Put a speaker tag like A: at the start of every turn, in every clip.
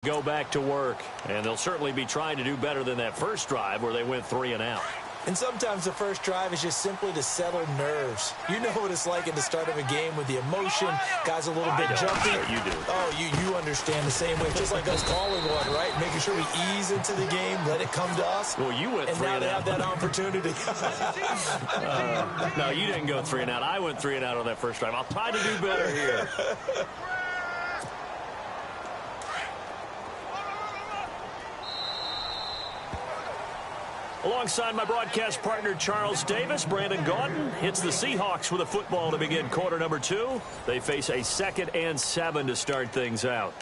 A: Go back to work, and they'll certainly be trying to do better than that first drive where they went 3 and out.
B: And sometimes the first drive is just simply to settle nerves. You know what it's like at the start of a game with the emotion, guys a little bit jumpy.
A: Sure you do.
B: Oh, you understand the same way, just like us calling one, right? Making sure we ease into the game, let it come to us.
A: Well, you went 3 and out.
B: And now they have that opportunity.
A: No, you didn't go 3 and out. I went 3 and out on that first drive. I'll try to do better here. Alongside my broadcast partner, Charles Davis, Brandon Gaudin hits the Seahawks with a football to begin quarter number 2. They face a 2nd and 7 to start things out.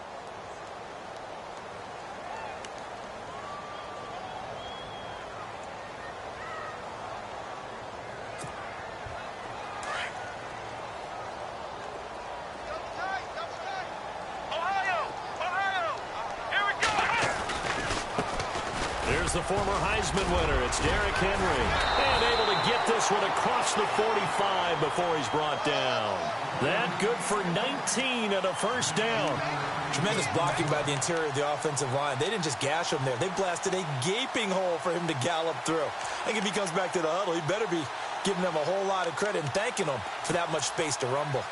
A: The former Heisman winner, it's Derrick Henry, and able to get this one across the 45 before he's brought down. That good for 19 and a first down.
B: Tremendous blocking by the interior of the offensive line. They didn't just gash him there. They blasted a gaping hole for him to gallop through. I think if he comes back to the huddle, he better be giving them a whole lot of credit and thanking them for that much space to rumble.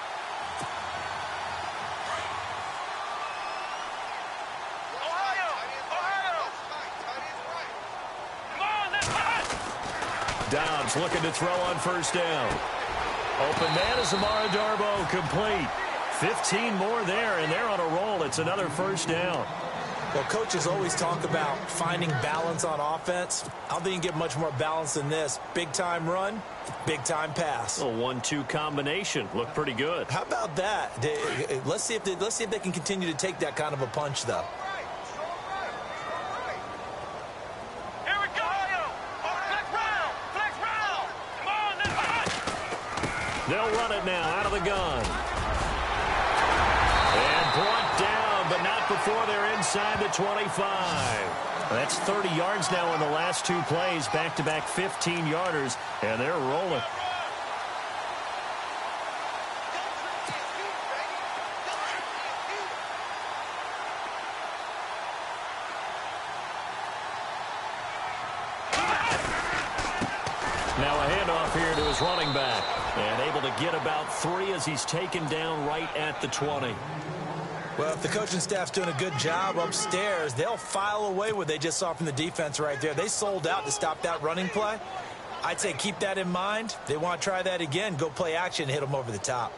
A: Dobbs looking to throw on first down. Open man is Amara Darboh, complete. 15 more there, and they're on a roll. It's another first down.
B: Well, coaches always talk about finding balance on offense. I don't think you can get much more balance than this. Big-time run, big-time pass.
A: A 1-2 combination. Looked pretty good.
B: How about that? Let's see if they can continue to take that kind of a punch, though.
A: They'll run it now out of the gun. And brought down, but not before they're inside the 25. That's 30 yards now in the last 2 plays. Back-to-back 15-yarders, and they're rolling. Now a handoff here to his running back. And able to get about 3 as he's taken down right at the 20.
B: Well, if the coaching staff's doing a good job upstairs, they'll file away what they just saw from the defense right there. They sold out to stop that running play. I'd say keep that in mind. They want to try that again. Go play action and hit them over the top.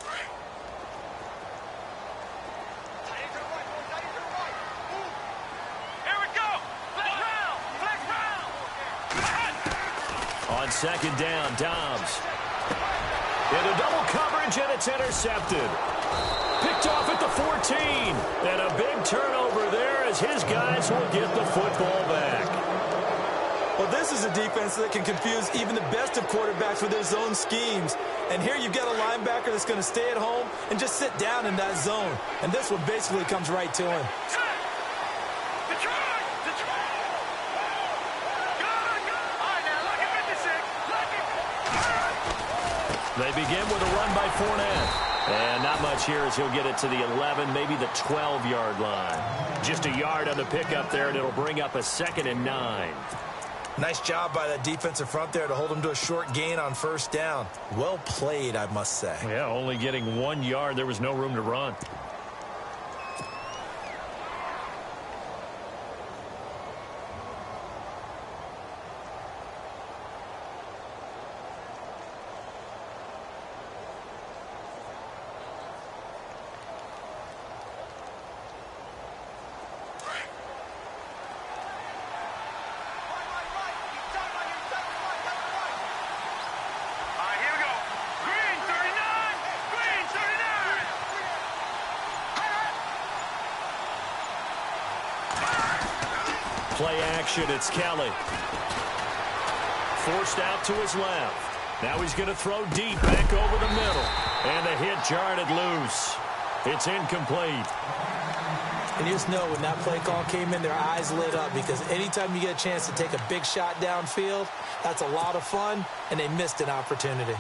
B: On second down, Dobbs. Into double coverage, and it's intercepted. Picked off at the 14. And a big turnover there as his guys will get the football back. Well, this is a defense that can confuse even the best of quarterbacks with their zone schemes. And here you've got a linebacker that's going to stay at home and just sit down in that zone. And this one basically comes right to him.
A: They begin with a run by Fournette. And not much here as he'll get it to the 11, maybe the 12-yard line. Just a yard on the pickup there, and it'll bring up a 2nd and 9.
B: Nice job by that defensive front there to hold him to a short gain on first down. Well played, I must say.
A: Yeah, only getting 1 yard. There was no room to run. Play action, it's Kelly. Forced out to his left. Now he's going to throw deep back over the middle. And the hit jarred it loose. It's incomplete.
B: And you just know when that play call came in, their eyes lit up, because anytime you get a chance to take a big shot downfield, that's a lot of fun, and they missed an opportunity.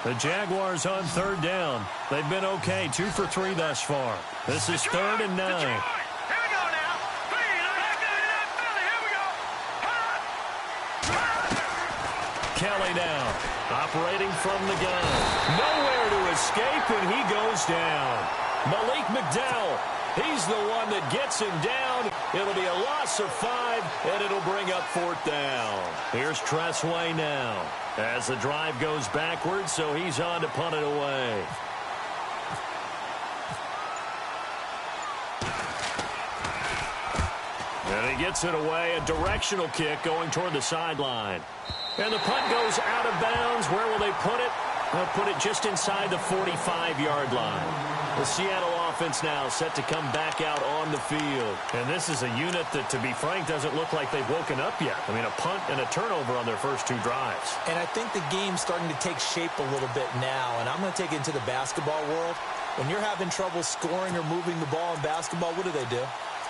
A: The Jaguars on third down. They've been okay, 2 for 3 thus far. This is 3rd and 9.
B: Here we go now. Here we go.
A: Kelly now, operating from the gun. Nowhere to escape, and he goes down. Malik McDowell, he's the one that gets him down. It'll be a loss of 5, and it'll bring up 4th down. Here's Tressway now, as the drive goes backwards, so he's on to punt it away. And he gets it away, a directional kick going toward the sideline. And the punt goes out of bounds. Where will they put it? They'll put it just inside the 45-yard line. The Seattle offense now set to come back out on the field. And this is a unit that, to be frank, doesn't look like they've woken up yet. I mean, a punt and a turnover on their first 2 drives.
C: And I think the game's starting to take shape a little bit now. And I'm going to take it into the basketball world. When you're having trouble scoring or moving the ball in basketball, what do?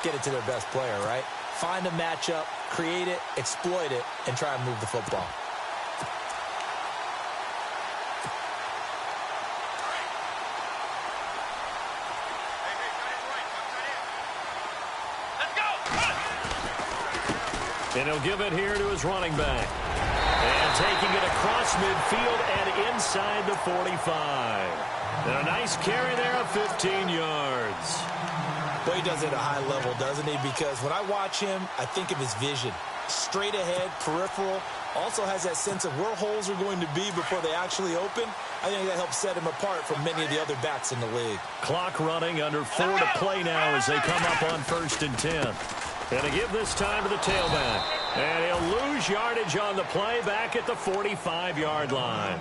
C: Get it to their best player, right? Find a matchup, create it, exploit it, and try and move the football.
A: And he'll give it here to his running back. And taking it across midfield and inside the 45. And a nice carry there of 15 yards.
C: But he does it at a high level, doesn't he? Because when I watch him, I think of his vision. Straight ahead, peripheral. Also has that sense of where holes are going to be before they actually open. I think that helps set him apart from many of the other backs in the league.
A: Clock running, under 4 to play now as they come up on 1st and 10. And to give this time to the tailback. And he'll lose yardage on the play back at the 45-yard line.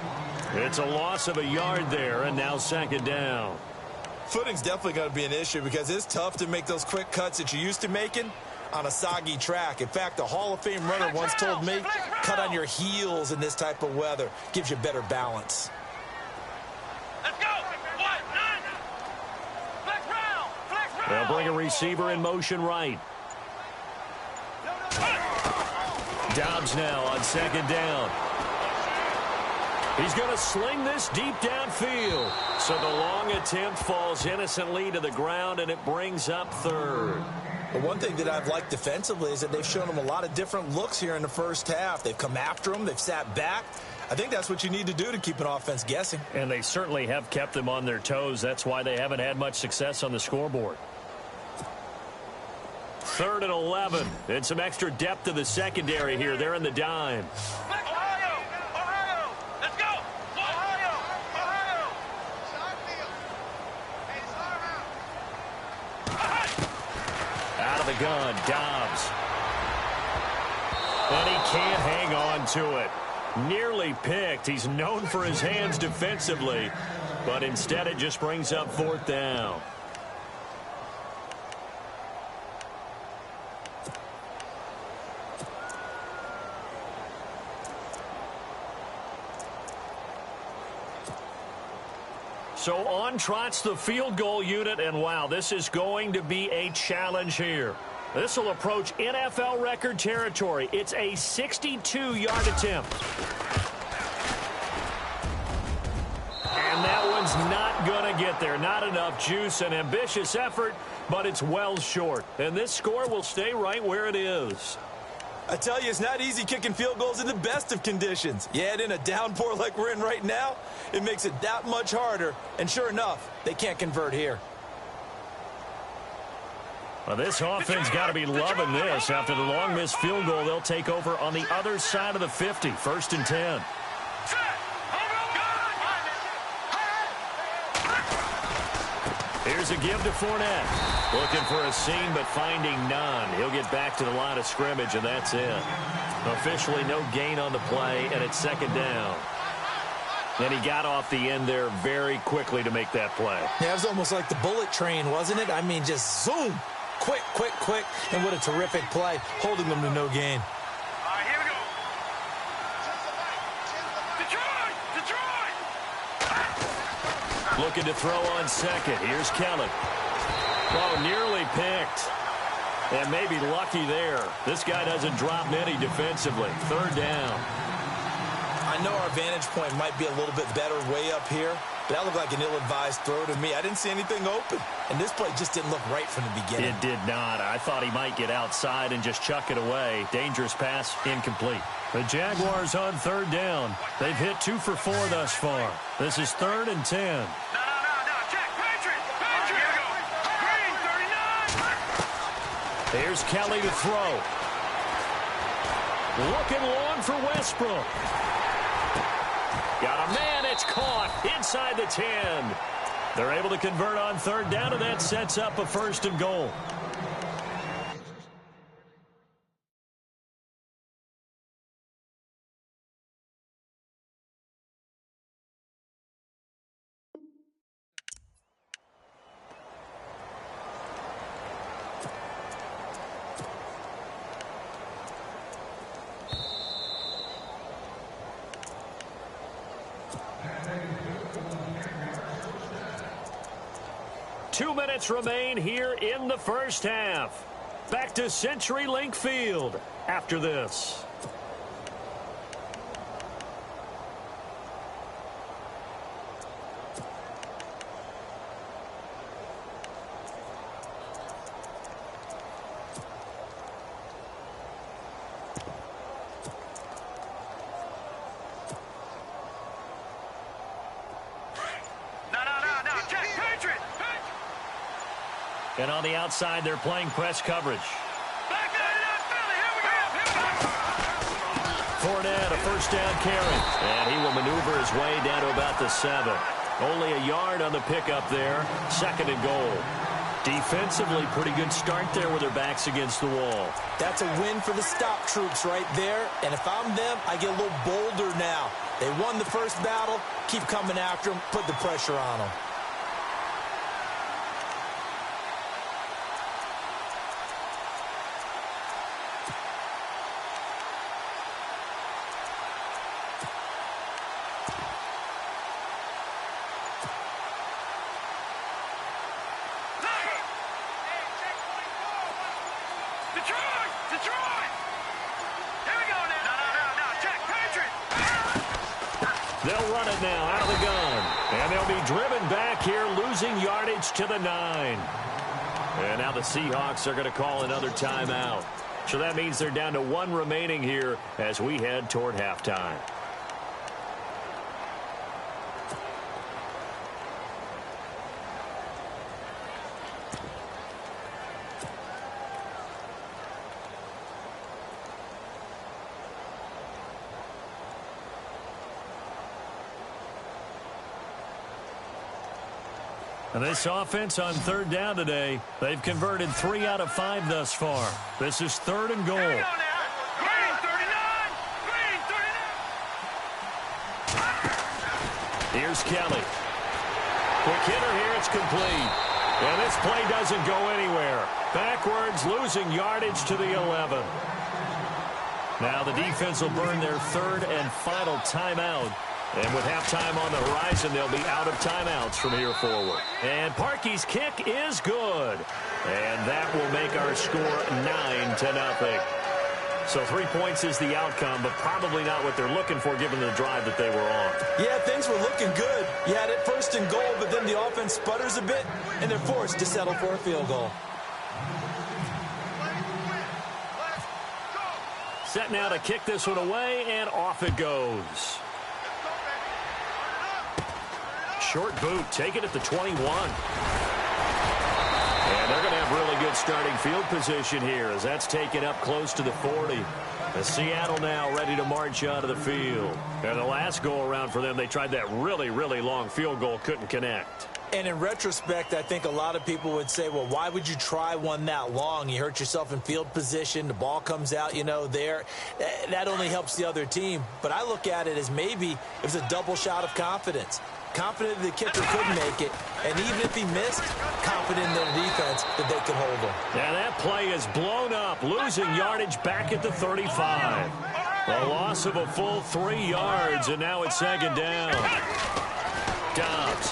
A: It's a loss of a yard there, and now 2nd down.
C: Footing's definitely going to be an issue because it's tough to make those quick cuts that you're used to making on a soggy track. In fact, a Hall of Fame runner once told me, cut on your heels in this type of weather. Gives you better balance.
B: Let's go. Flex round.
A: They'll bring a receiver in motion right. Dobbs now on 2nd down. He's going to sling this deep downfield. So the long attempt falls innocently to the ground, and it brings up 3rd.
C: But one thing that I've liked defensively is that they've shown him a lot of different looks here in the first half. They've come after him. They've sat back. I think that's what you need to do to keep an offense guessing.
A: And they certainly have kept them on their toes. That's why they haven't had much success on the scoreboard. 3rd and 11. And some extra depth to the secondary here. They're in the dime.
B: Ohio. Let's go. Ohio.
A: Out of the gun, Dobbs. And he can't hang on to it. Nearly picked. He's known for his hands defensively, but instead it just brings up 4th down. So on trots the field goal unit, and wow, this is going to be a challenge here. This will approach NFL record territory. It's a 62-yard attempt. And that one's not going to get there. Not enough juice. An ambitious effort, but it's well short. And this score will stay right where it is.
C: I tell you, it's not easy kicking field goals in the best of conditions. Yet in a downpour like we're in right now, it makes it that much harder. And sure enough, they can't convert here.
A: Well, this offense got to be loving this. After the long missed field goal, they'll take over on the other side of the 50, 1st and 10. Here's a give to Fournette. Looking for a seam, but finding none. He'll get back to the line of scrimmage, and that's it. Officially no gain on the play, and it's 2nd down. And he got off the end there very quickly to make that play.
C: Yeah, it was almost like the bullet train, wasn't it? I mean, just zoom. Quick. And what a terrific play, holding them to no gain.
B: All right, here we go. Detroit!
A: Looking to throw on 2nd. Here's Kelly. Oh, nearly picked. And maybe lucky there. This guy doesn't drop many defensively. 3rd down.
C: I know our vantage point might be a little bit better way up here, but that looked like an ill-advised throw to me. I didn't see anything open, and this play just didn't look right from the beginning.
A: It did not. I thought he might get outside and just chuck it away. Dangerous pass, incomplete. The Jaguars on third down. They've hit 2 for 4 thus far. This is 3rd and 10.
B: No, check. Patriot. Green, 39.
A: Here's Kelly to throw. Looking long for Westbrook. Got a man, it's caught inside the 10. They're able to convert on third down, and that sets up a 1st and goal. Two minutes remain here in the first half. Back to CenturyLink Field after this. And on the outside, they're playing press coverage. Fournette, a first down carry. And he will maneuver his way down to about the 7. Only a yard on the pickup there. 2nd and goal. Defensively, pretty good start there with their backs against the wall.
C: That's a win for the stop troops right there. And if I'm them, I get a little bolder now. They won the first battle. Keep coming after them. Put the pressure on them.
A: They'll run it now out of the gun. And they'll be driven back here, losing yardage to the 9. And now the Seahawks are going to call another timeout. So that means they're down to 1 remaining here as we head toward halftime. And this offense on third down today, they've converted 3 out of 5 thus far. This is 3rd and goal.
B: Green, 39.
A: Here's Kelly. Quick hitter here, it's complete. And this play doesn't go anywhere. Backwards, losing yardage to the 11. Now the defense will burn their 3rd and final timeout. And with halftime on the horizon, they'll be out of timeouts from here forward. And Parkey's kick is good. And that will make our score 9-0. So 3 points is the outcome, but probably not what they're looking for given the drive that they were on.
C: Yeah, things were looking good. You had it 1st and goal, but then the offense sputters a bit, and they're forced to settle for a field goal.
A: Set now to kick this one away, and off it goes. Short boot, take it at the 21. And they're going to have really good starting field position here as that's taken up close to the 40. As Seattle now ready to march out of the field. And the last go-around for them, they tried that really, really long field goal, couldn't connect.
C: And in retrospect, I think a lot of people would say, well, why would you try one that long? You hurt yourself in field position. The ball comes out, there. That only helps the other team. But I look at it as maybe it was a double shot of confidence. Confident the kicker could make it, and even if he missed, confident in their defense that they could hold him.
A: Yeah, that play is blown up, losing yardage back at the 35. A loss of a full 3 yards, and now it's 2nd down. Dobbs.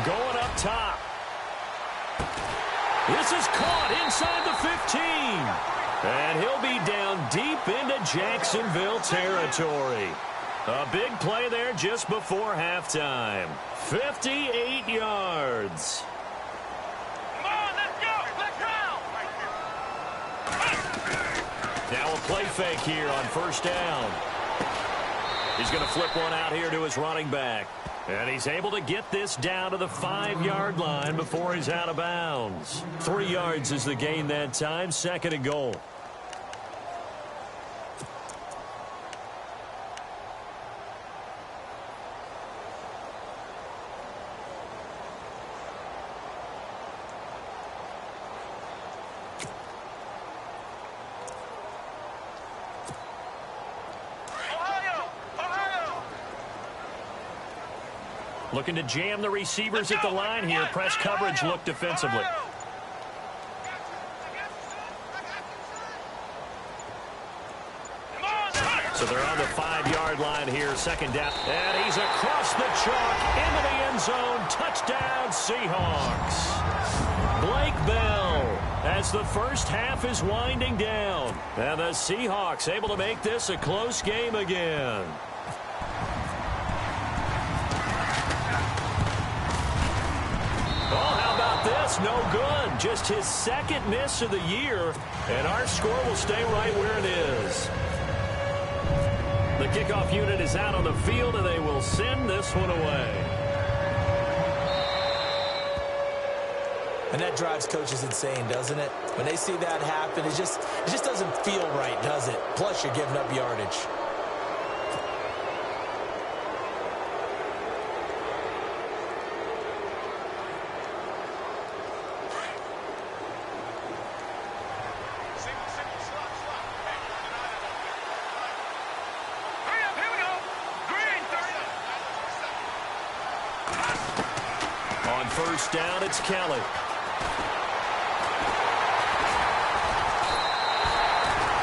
A: Going up top. This is caught inside the 15. And he'll be down deep into Jacksonville territory. A big play there just before halftime. 58 yards.
B: Come on, let's go. Let's go.
A: Now a play fake here on first down. He's going to flip one out here to his running back. And he's able to get this down to the 5-yard line before he's out of bounds. 3 yards is the gain that time, 2nd and goal. Looking to jam the receivers at the line here. Press coverage look defensively. So they're on the 5-yard line here, 2nd down. And he's across the chalk into the end zone. Touchdown, Seahawks. Blake Bell as the first half is winding down. And the Seahawks able to make this a close game again. This no good. Just his 2nd miss of the year, and our score will stay right where it is. The kickoff unit is out on the field, and they will send this one away.
C: And that drives coaches insane, doesn't it? When they see that happen, it just doesn't feel right, does it? Plus, you're giving up yardage.
A: First down, it's Kelly.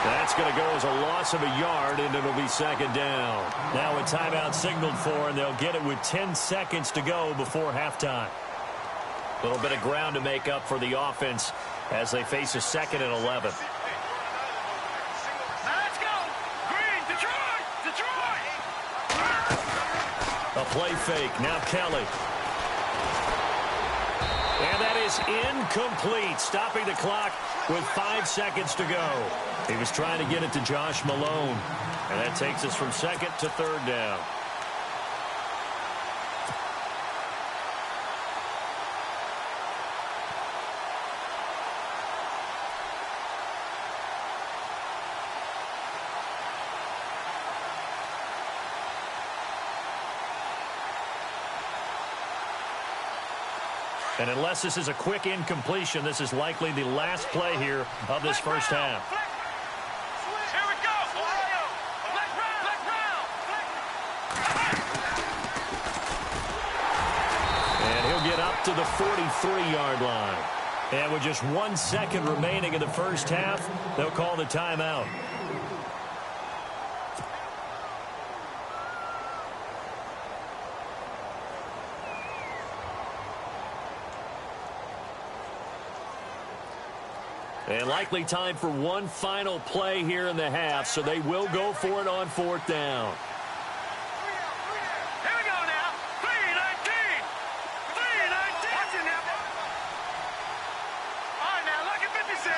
A: That's going to go as a loss of a yard, and it'll be 2nd down. Now a timeout signaled for, and they'll get it with 10 seconds to go before halftime. A little bit of ground to make up for the offense as they face a 2nd and 11.
B: Let's go. Green, Detroit, Detroit.
A: A play fake. Now Kelly. And that is incomplete, stopping the clock with 5 seconds to go. He was trying to get it to Josh Malone, and that takes us from 2nd to 3rd down. And unless this is a quick incompletion, this is likely the last play here of this first half.
B: Here we go, Ohio.
A: And he'll get up to the 43-yard line. And with just 1 second remaining in the first half, they'll call the timeout. And likely time for one final play here in the half, so they will go for it on 4th down.
B: Here we go now. 3-19. 3-19. All right, now, look at 56.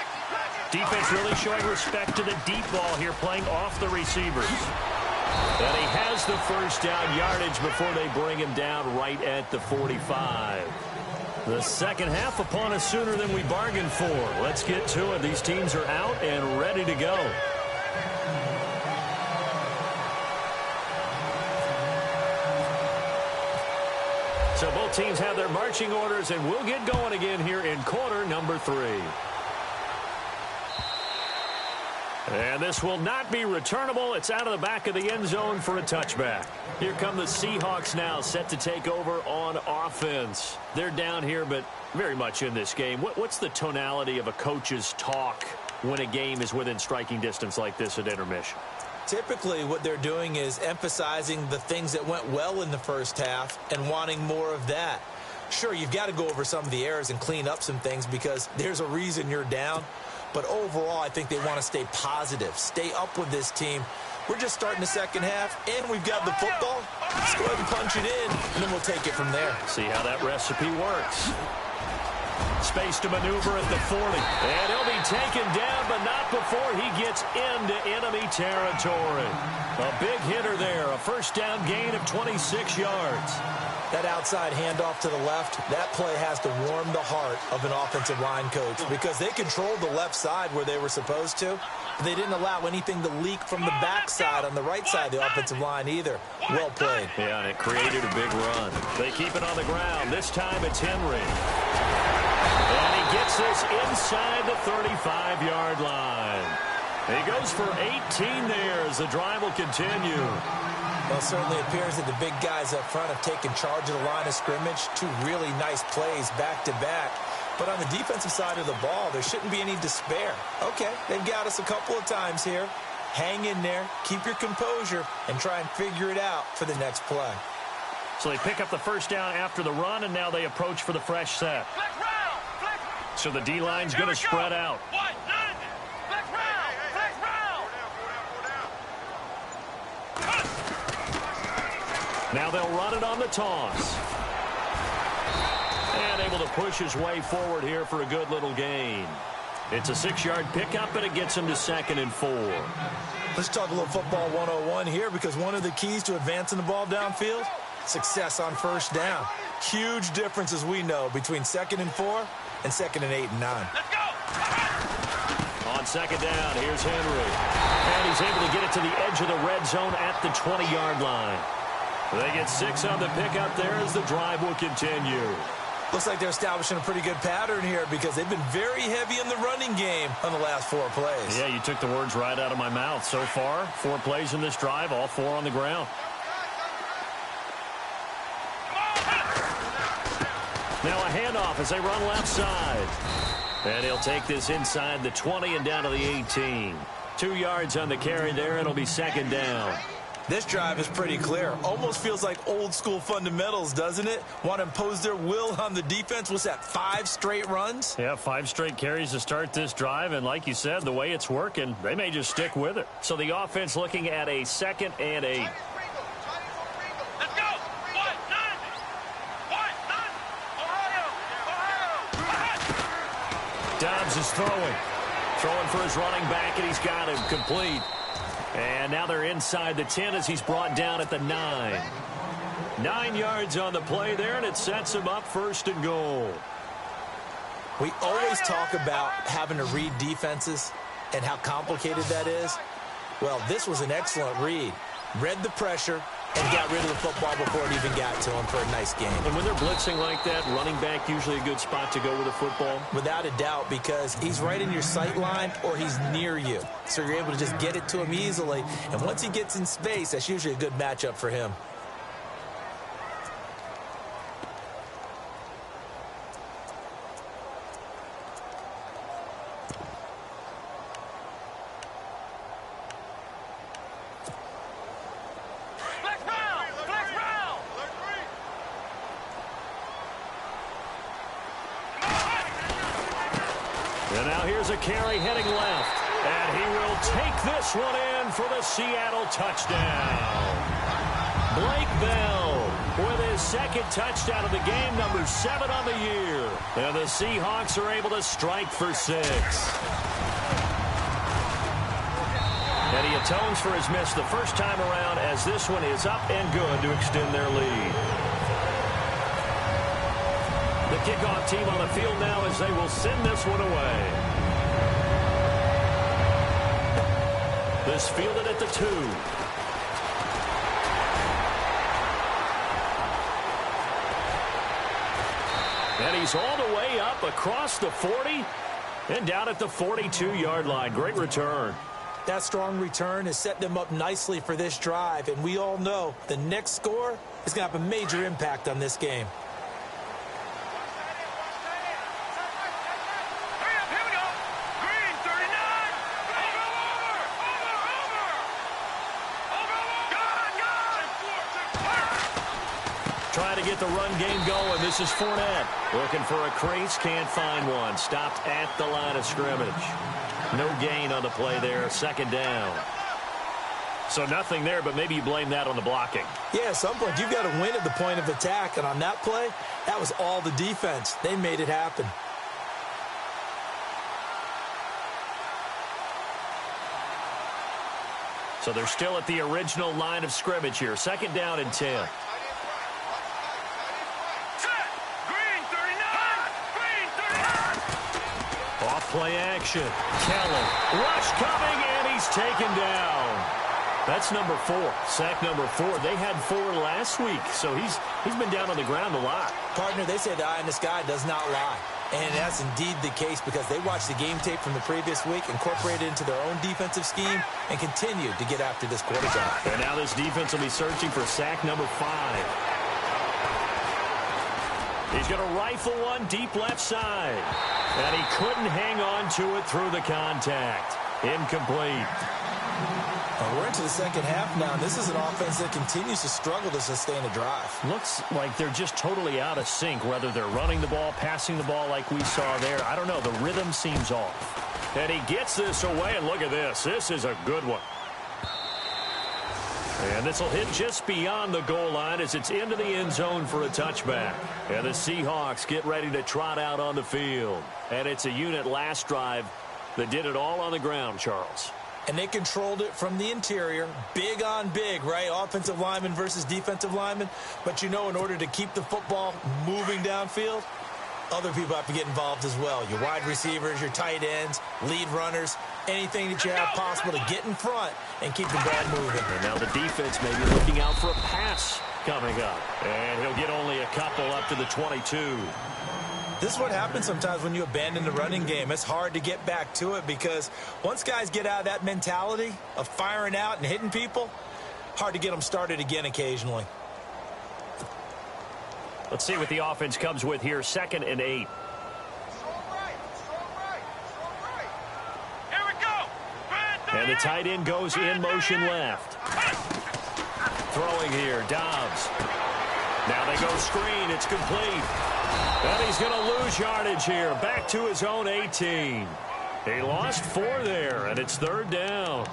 A: Defense really showing respect to the deep ball here, playing off the receivers. And he has the first down yardage before they bring him down right at the 45. The second half upon us sooner than we bargained for. Let's get to it. These teams are out and ready to go. So both teams have their marching orders, and we'll get going again here in quarter number 3. And this will not be returnable. It's out of the back of the end zone for a touchback. Here come the Seahawks now, set to take over on offense. They're down here, but very much in this game. What's the tonality of a coach's talk when a game is within striking distance like this at intermission?
C: Typically, what they're doing is emphasizing the things that went well in the first half and wanting more of that. Sure, you've got to go over some of the errors and clean up some things because there's a reason you're down. But overall, I think they want to stay positive, stay up with this team. We're just starting the second half, and we've got the football. Let's go ahead and punch it in, and then we'll take it from there.
A: See how that recipe works. Space to maneuver at the 40. And he'll be taken down, but not before he gets into enemy territory. A big hitter there. A first down gain of 26 yards.
C: That outside handoff to the left, that play has to warm the heart of an offensive line coach because they controlled the left side where they were supposed to. But they didn't allow anything to leak from the backside on the right side of the offensive line either. Well played.
A: Yeah, and it created a big run. They keep it on the ground. This time it's Henry. And he gets this inside the 35-yard line. He goes for 18 there as the drive will continue.
C: Well, it certainly appears that the big guys up front have taken charge of the line of scrimmage. Two really nice plays back-to-back. But on the defensive side of the ball, there shouldn't be any despair. Okay, they've got us a couple of times here. Hang in there, keep your composure, and try and figure it out for the next play.
A: So they pick up the first down after the run, and now they approach for the fresh set. So the D-line's going to spread out. Now they'll run it on the toss. And able to push his way forward here for a good little gain. It's a 6-yard pickup, and it gets him to 2nd and 4.
C: Let's talk a little football 101 here because one of the keys to advancing the ball downfield, success on first down. Huge difference, as we know, between 2nd and 4 and 2nd and 8 and 9.
B: Let's go!
A: On 2nd down, here's Henry. And he's able to get it to the edge of the red zone at the 20-yard line. They get 6 on the pickup there as the drive will continue.
C: Looks like they're establishing a pretty good pattern here because they've been very heavy in the running game on the last 4 plays.
A: Yeah, you took the words right out of my mouth. So far, 4 plays in this drive, all 4 on the ground. Now a handoff as they run left side. And he'll take this inside the 20 and down to the 18. 2 yards on the carry there, and it'll be 2nd down.
C: This drive is pretty clear. Almost feels like old school fundamentals, doesn't it? Want to impose their will on the defense. What's that, 5 straight runs?
A: Yeah, 5 straight carries to start this drive. And like you said, the way it's working, they may just stick with it. So the offense looking at a 2nd and 8.
B: Let's go! Ohio!
A: Dobbs is throwing. Throwing for his running back, and he's got him complete. And now they're inside the 10 as he's brought down at the 9. 9 yards on the play there, and it sets him up 1st and goal.
C: We always talk about having to read defenses and how complicated that is. Well, this was an excellent read. Read the pressure and got rid of the football before it even got to him for a nice game.
A: And when they're blitzing like that, running back usually a good spot to go with a football?
C: Without a doubt, because he's right in your sight line or he's near you. So you're able to just get it to him easily. And once he gets in space, that's usually a good matchup for him.
A: And now here's a carry heading left. And he will take this one in for the Seattle touchdown. Blake Bell with his 2nd touchdown of the game, number 7 on the year. And the Seahawks are able to strike for 6. And he atones for his miss the first time around as this one is up and good to extend their lead. The kickoff team on the field now as they will send this one away. This fielded at the 2. And he's all the way up across the 40 and down at the 42-yard line. Great return.
C: That strong return has set them up nicely for this drive. And we all know the next score is going to have a major impact on this game.
A: get the run game going. This is Fournette. Looking for a crease, can't find one. Stopped at the line of scrimmage. No gain on the play there, second down. So nothing there, but maybe you blame that on the blocking.
C: Yeah, at some point you've got to win at the point of attack, and on that play, that was all the defense. They made it happen.
A: So they're still at the original line of scrimmage here. Second down and 10. Off play action. Kelly. Rush coming, and he's taken down. That's number 4. Sack number 4. They had 4 last week, so he's been down on the ground a lot.
C: Partner, they say the eye in the sky does not lie. And that's indeed the case because they watched the game tape from the previous week, incorporated it into their own defensive scheme, and continued to get after this quarterback.
A: And now this defense will be searching for sack number 5. He's going to rifle one deep left side. And he couldn't hang on to it through the contact. Incomplete.
C: We're into the second half now. This is an offense that continues to struggle to sustain a drive.
A: Looks like they're just totally out of sync, whether they're running the ball, passing the ball like we saw there. I don't know. The rhythm seems off. And he gets this away, and look at this. This is a good one. And this will hit just beyond the goal line as it's into the end zone for a touchback. And the Seahawks get ready to trot out on the field. And it's a unit last drive that did it all on the ground, Charles.
C: And they controlled it from the interior. Big on big, right? Offensive lineman versus defensive lineman. But you know, in order to keep the football moving downfield, other people have to get involved as well. Your wide receivers, your tight ends, lead runners, anything that you have possible to get in front and keep the ball moving.
A: And now the defense may be looking out for a pass coming up. And he'll get only a couple up to the 22.
C: This is what happens sometimes when you abandon the running game. It's hard to get back to it because once guys get out of that mentality of firing out and hitting people, hard to get them started again occasionally.
A: Let's see what the offense comes with here. 2nd and 8. And the tight end goes in motion left. Throwing here, Dobbs. Now they go screen. It's complete. And he's going to lose yardage here. Back to his own 18. He lost 4 there, and it's 3rd down.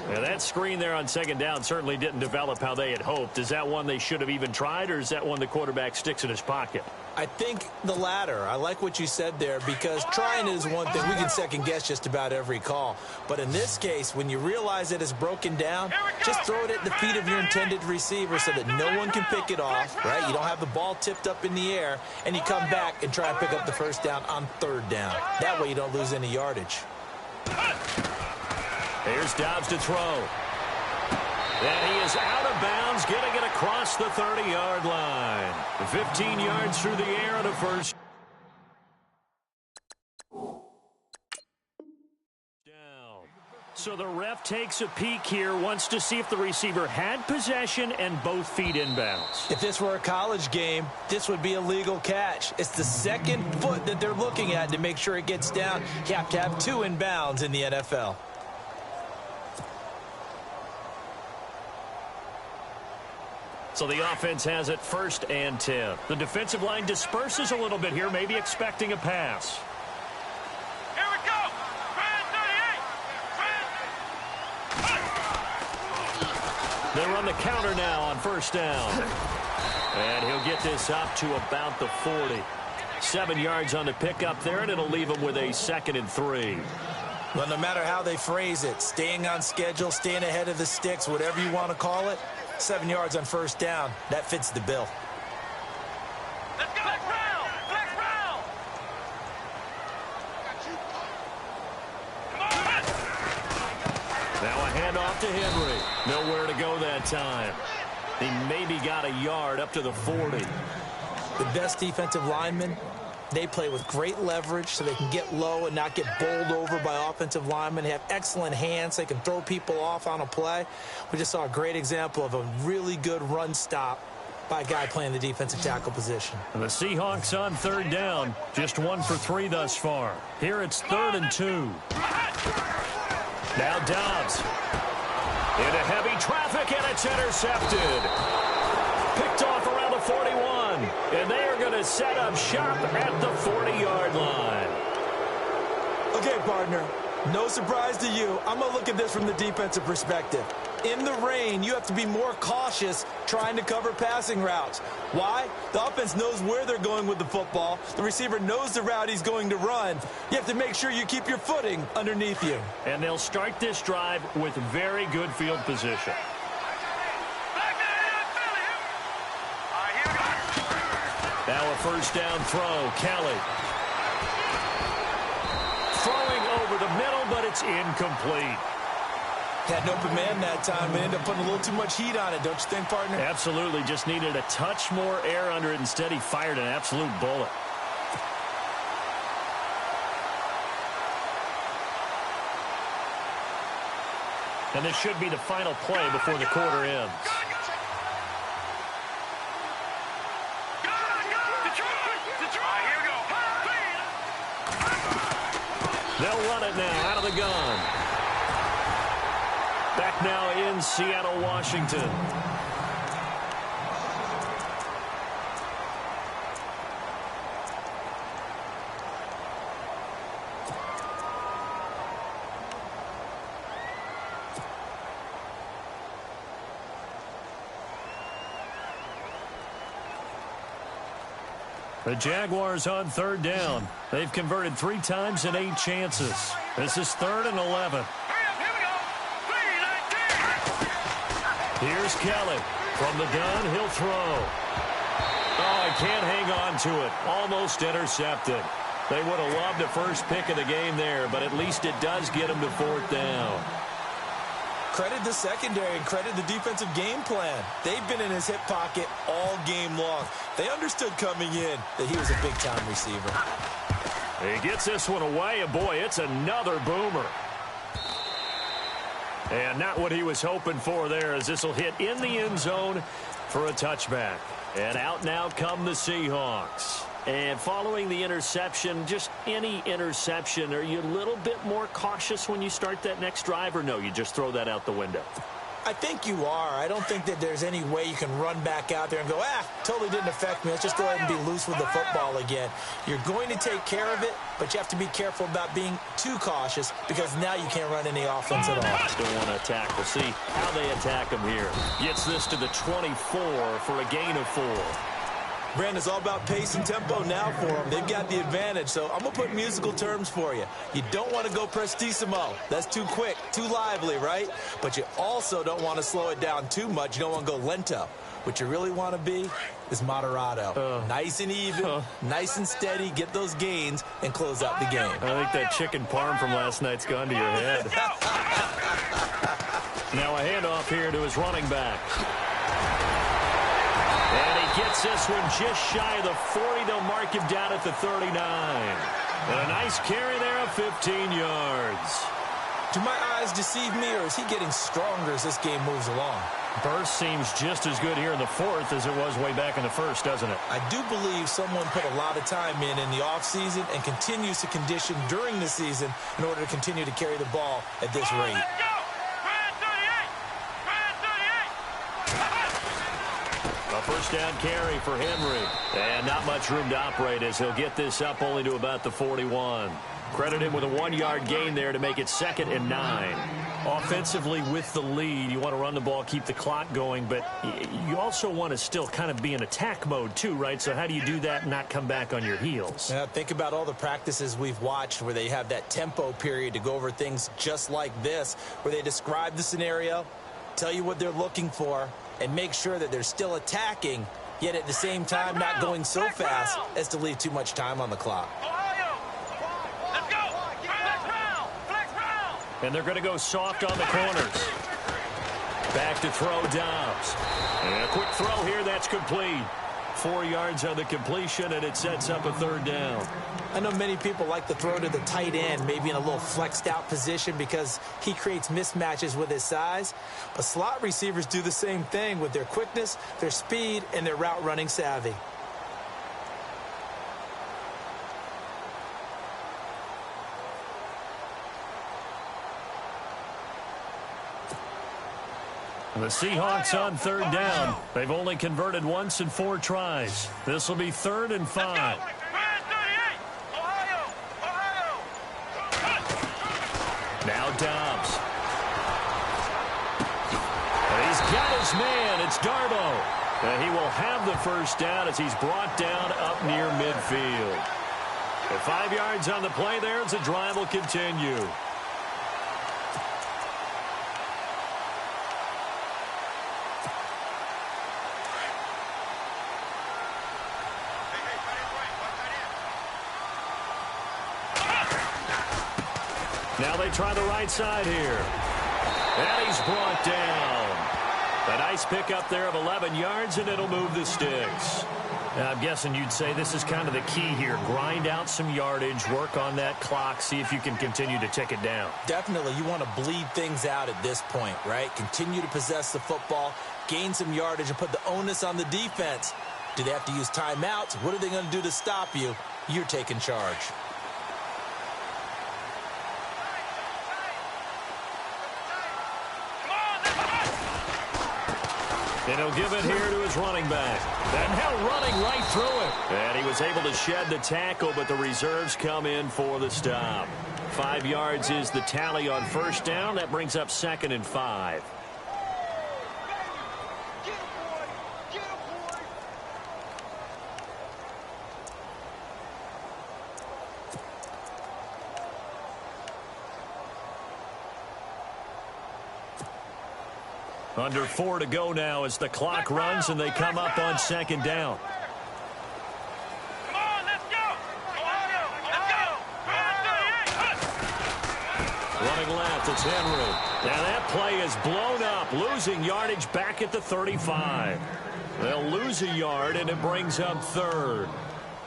A: And that screen there on 2nd down certainly didn't develop how they had hoped. Is that one they should have even tried, or is that one the quarterback sticks in his pocket?
C: I think the latter. I like what you said there because trying is one thing. We can second-guess just about every call. But in this case, when you realize that it's broken down, just throw it at the feet of your intended receiver so that no one can pick it off, right? You don't have the ball tipped up in the air, and you come back and try and pick up the 1st down on 3rd down. That way you don't lose any yardage.
A: Here's Dobbs to throw. And he is out of bounds, getting it across the 30-yard line. 15 yards through the air on a first down. So the ref takes a peek here, wants to see if the receiver had possession and both feet inbounds.
C: If this were a college game, this would be a legal catch. It's the 2nd foot that they're looking at to make sure it gets down. You have to have 2 inbounds in the NFL.
A: So the offense has it 1st and 10. The defensive line disperses a little bit here, maybe expecting a pass.
B: Here we go.
A: They run the counter now on 1st down. And he'll get this up to about the 40. 7 yards on the pickup there, and it'll leave him with a 2nd and 3.
C: Well, no matter how they phrase it, staying on schedule, staying ahead of the sticks, whatever you want to call it, 7 yards on 1st down, that fits the bill.
B: Let's go. Flex round. Flex round.
A: Now a handoff to Henry. Nowhere to go that time. He maybe got a yard up to the 40.
C: The best defensive linemen, they play with great leverage so they can get low and not get bowled over by offensive linemen. They have excellent hands. They can throw people off on a play. We just saw a great example of a really good run stop by a guy playing the defensive tackle position.
A: And the Seahawks on 3rd down. Just 1 for 3 thus far. Here it's 3rd and 2. Now Dobbs. Into heavy traffic, and it's intercepted. Picked off around the 41. And they are going to set up shop at the 40-yard line.
C: Okay, partner, no surprise to you. I'm going to look at this from the defensive perspective. In the rain, you have to be more cautious trying to cover passing routes. Why? The offense knows where they're going with the football. The receiver knows the route he's going to run. You have to make sure you keep your footing underneath you.
A: And they'll start this drive with very good field position. Now a first down throw, Kelly. Throwing over the middle, but it's incomplete.
C: Had an open man that time and ended up putting a little too much heat on it, don't you think, partner?
A: Absolutely. Just needed a touch more air under it. Instead, he fired an absolute bullet. And this should be the final play before the quarter ends. They'll run it now out of the gun. Back now in Seattle, Washington. The Jaguars on third down. They've converted 3 times in 8 chances. This is 3rd and 11. Here's Kelly. From the gun, he'll throw. Oh, he can't hang on to it. Almost intercepted. They would have loved the first pick of the game there, but at least it does get them to 4th down.
C: Credit the secondary and credit the defensive game plan. They've been in his hip pocket all game long. They understood coming in that he was a big-time receiver.
A: He gets this one away, and boy, it's another boomer. And not what he was hoping for there, as this will hit in the end zone for a touchback. And out now come the Seahawks. And following the interception, just any interception, are you a little bit more cautious when you start that next drive, or no, you just throw that out the window?
C: I think you are. I don't think that there's any way you can run back out there and go, totally didn't affect me. Let's just go ahead and be loose with the football again. You're going to take care of it, but you have to be careful about being too cautious because now you can't run any offense at all.
A: Don't want to attack. We'll see how they attack him here. Gets this to the 24 for a gain of 4.
C: Brandon, it's all about pace and tempo now for them. They've got the advantage, so I'm going to put musical terms for you. You don't want to go prestissimo. That's too quick, too lively, right? But you also don't want to slow it down too much. You don't want to go lento. What you really want to be is moderato. Nice and even, nice and steady, get those gains, and close out the game.
A: I think that chicken parm from last night's gone to your head. Now a handoff here to his running back. And he gets this one just shy of the 40. They'll mark him down at the 39. And a nice carry there of 15 yards.
C: Do my eyes deceive me, or is he getting stronger as this game moves along?
A: Burst seems just as good here in the 4th as it was way back in the 1st, doesn't it?
C: I do believe someone put a lot of time in the offseason and continues to condition during the season in order to continue to carry the ball at this rate.
A: A first down carry for Henry. And not much room to operate as he'll get this up only to about the 41. Credit him with a 1-yard gain there to make it 2nd and 9. Offensively with the lead, you want to run the ball, keep the clock going, but you also want to still kind of be in attack mode too, right? So how do you do that and not come back on your heels?
C: Yeah, think about all the practices we've watched where they have that tempo period to go over things just like this, where they describe the scenario, tell you what they're looking for, and make sure that they're still attacking, yet at the same time not going so fast as to leave too much time on the clock.
A: And they're going to go soft on the corners. Back to throw Dobbs. And a quick throw here, that's complete. 4 yards on the completion, and it sets up a 3rd down.
C: I know many people like to throw to the tight end, maybe in a little flexed out position because he creates mismatches with his size. But slot receivers do the same thing with their quickness, their speed, and their route running savvy.
A: The Seahawks on third down. They've only converted once in 4 tries. This will be 3rd and 5. Now Dobbs. And he's got his man. It's Darbo. And he will have the first down as he's brought down up near midfield. With 5 yards on the play there, as the drive will continue. Now they try the right side here. And he's brought down. A nice pickup there of 11 yards, and it'll move the sticks. Now, I'm guessing you'd say this is kind of the key here. Grind out some yardage, work on that clock, see if you can continue to tick it down.
C: Definitely. You want to bleed things out at this point, right? Continue to possess the football, gain some yardage, and put the onus on the defense. Do they have to use timeouts? What are they going to do to stop you? You're taking charge.
A: And he'll give it here to his running back. And now running right through it. And he was able to shed the tackle, but the reserves come in for the stop. 5 yards is the tally on first down. That brings up 2nd and 5. Under 4 to go now as the clock runs and they come up on 2nd down.
B: Come on, let's go.
A: Running left, it's Henry. Now that play is blown up, losing yardage back at the 35. They'll lose a yard, and it brings up 3rd.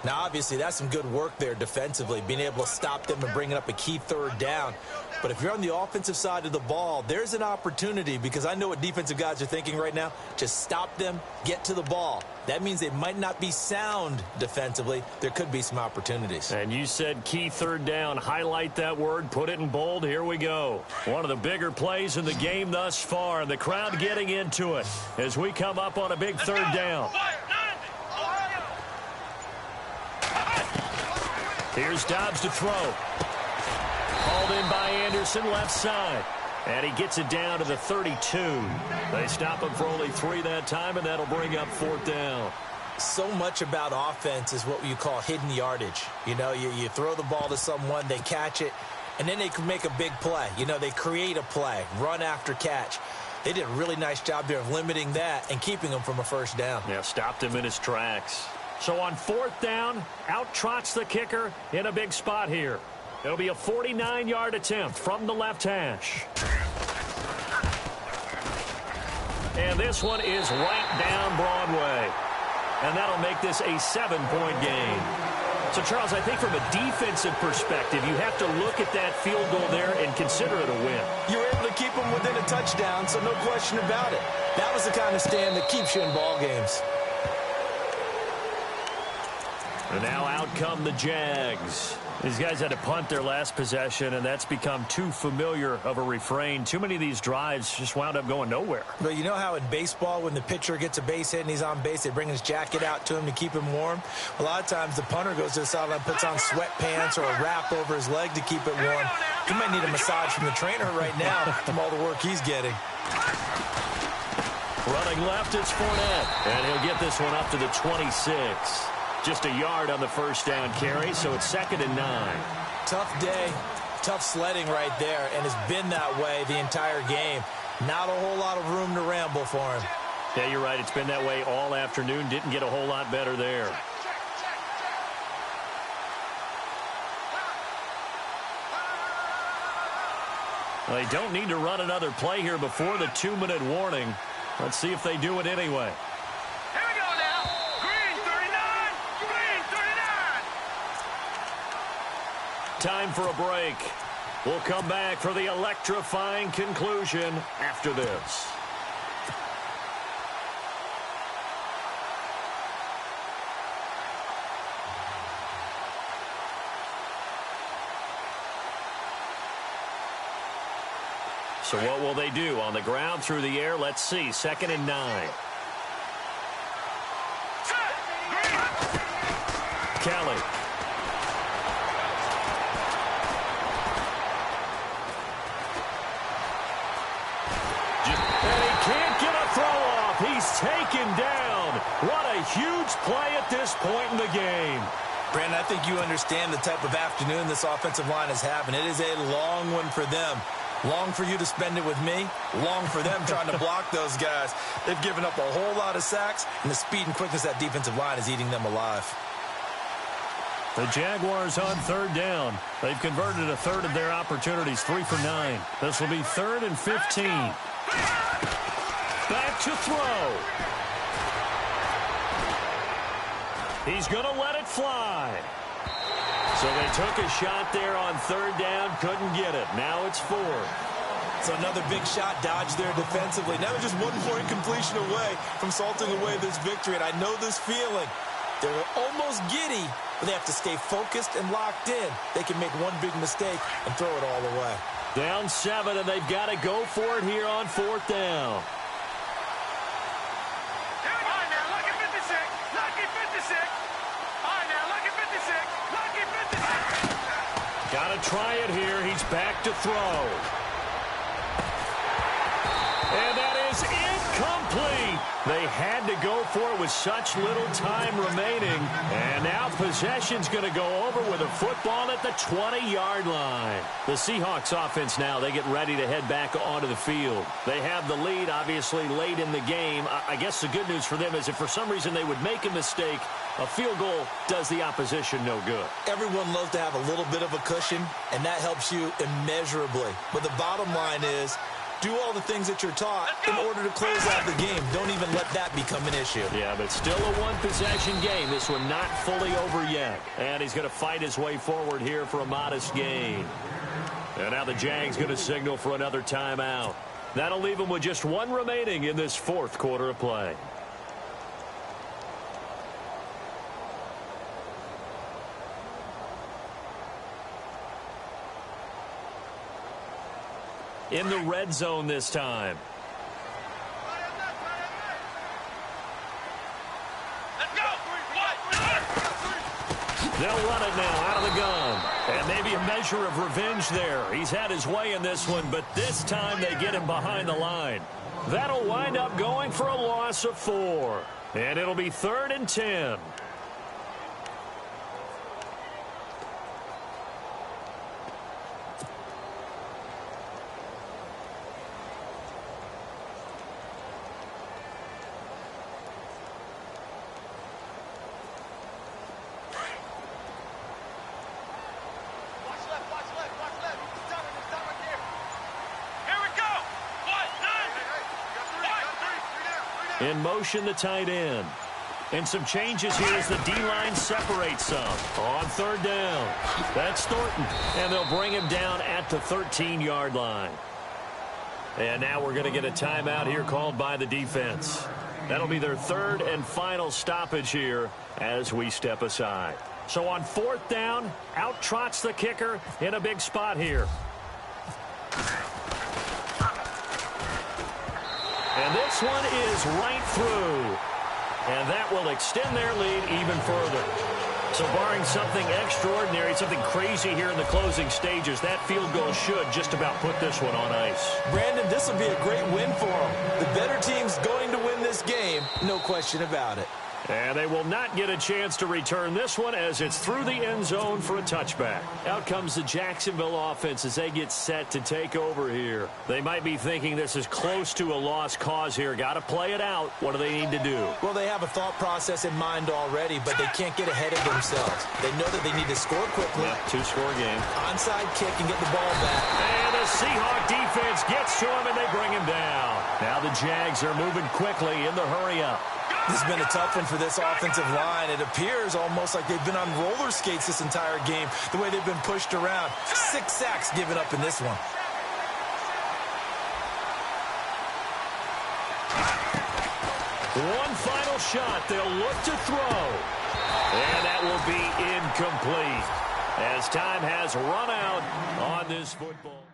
C: Now, obviously, that's some good work there defensively, being able to stop them and bringing up a key 3rd down. But if you're on the offensive side of the ball, there's an opportunity, because I know what defensive guys are thinking right now. Just stop them, get to the ball. That means they might not be sound defensively. There could be some opportunities.
A: And you said key 3rd down. Highlight that word, put it in bold. Here we go. One of the bigger plays in the game thus far. The crowd getting into it as we come up on a big 3rd down. Here's Dobbs to throw. Called in by Anderson, left side. And he gets it down to the 32. They stop him for only 3 that time, and that'll bring up 4th down.
C: So much about offense is what you call hidden yardage. You know, you throw the ball to someone, they catch it, and then they can make a big play. You know, they create a play, run after catch. They did a really nice job there of limiting that and keeping him from a first down.
A: Yeah, stopped him in his tracks. So on 4th down, out trots the kicker in a big spot here. It'll be a 49-yard attempt from the left hash. And this one is right down Broadway. And that'll make this a 7-point game. So, Charles, I think from a defensive perspective, you have to look at that field goal there and consider it a win.
C: You were able to keep them within a touchdown, so no question about it. That was the kind of stand that keeps you in ball games.
A: And now out come the Jags. These guys had to punt their last possession, and that's become too familiar of a refrain. Too many of these drives just wound up going nowhere.
C: But you know how in baseball, when the pitcher gets a base hit and he's on base, they bring his jacket out to him to keep him warm? A lot of times the punter goes to the sideline, puts on sweatpants or a wrap over his leg to keep it warm. He might need a massage from the trainer right now from all the work he's getting.
A: Running left, it's Fournette. And he'll get this one up to the 26. Just a yard on the first down carry, so it's 2nd and 9.
C: Tough day, tough sledding right there, and it's been that way the entire game. Not a whole lot of room to ramble for him.
A: Yeah, you're right. It's been that way all afternoon. Didn't get a whole lot better there. Well, they don't need to run another play here before the 2-minute warning. Let's see if they do it anyway. Time for a break. We'll come back for the electrifying conclusion after this. So what will they do? On the ground, through the air, let's see. 2nd and 9. Kelly. And he can't get a throw off. He's taken down. What a huge play at this point in the game.
C: Brandon, I think you understand the type of afternoon this offensive line is having. It is a long one for them. Long for you to spend it with me. Long for them trying to block those guys. They've given up a whole lot of sacks, and the speed and quickness of that defensive line is eating them alive.
A: The Jaguars on 3rd down. They've converted a third of their opportunities, 3 for 9. This will be 3rd and 15. Back to throw. He's going to let it fly. So they took a shot there on 3rd down, couldn't get it. Now it's 4.
C: So another big shot dodged there defensively. Now they're just one more incompletion away from salting away this victory, and I know this feeling. They're almost giddy, but they have to stay focused and locked in. They can make one big mistake and throw it all away.
A: Down 7, and they've got to go for it here on 4th down. Got to try it here. He's back to throw. And that is incomplete. They had to go for it with such little time remaining. And now possession's going to go over with a football at the 20-yard line. The Seahawks offense now, they get ready to head back onto the field. They have the lead, obviously, late in the game. I guess the good news for them is if for some reason they would make a mistake, a field goal does the opposition no good.
C: Everyone loves to have a little bit of a cushion, and that helps you immeasurably. But the bottom line is, do all the things that you're taught in order to close out the game. Don't even let that become an issue.
A: Yeah, but still a one-possession game. This one not fully over yet. And he's going to fight his way forward here for a modest gain. And now the Jags going to signal for another timeout. That'll leave them with just 1 remaining in this 4th quarter of play. In the red zone this time. They'll run it now out of the gun. And maybe a measure of revenge there. He's had his way in this one, but this time they get him behind the line. That'll wind up going for a loss of 4. And it'll be 3rd and 10. In motion, the tight end. And some changes here as the D-line separates some. On 3rd down. That's Thornton. And they'll bring him down at the 13-yard line. And now we're going to get a timeout here called by the defense. That'll be their 3rd and final stoppage here as we step aside. So on 4th down, out trots the kicker in a big spot here. And this one is right through. And that will extend their lead even further. So barring something extraordinary, something crazy here in the closing stages, that field goal should just about put this one on ice.
C: Brandon, this will be a great win for them. The better team's going to win this game, no question about it.
A: And they will not get a chance to return this one as it's through the end zone for a touchback. Out comes the Jacksonville offense as they get set to take over here. They might be thinking this is close to a lost cause here. Got to play it out. What do they need to do?
C: Well, they have a thought process in mind already, but they can't get ahead of themselves. They know that they need to score quickly.
A: Yeah, 2-score game.
C: Onside kick and get the ball back.
A: And the Seahawk defense gets to him and they bring him down. Now the Jags are moving quickly in the hurry-up.
C: This has been a tough one for this offensive line. It appears almost like they've been on roller skates this entire game, the way they've been pushed around. 6 sacks given up in this one.
A: One final shot. They'll look to throw. And that will be incomplete as time has run out on this football.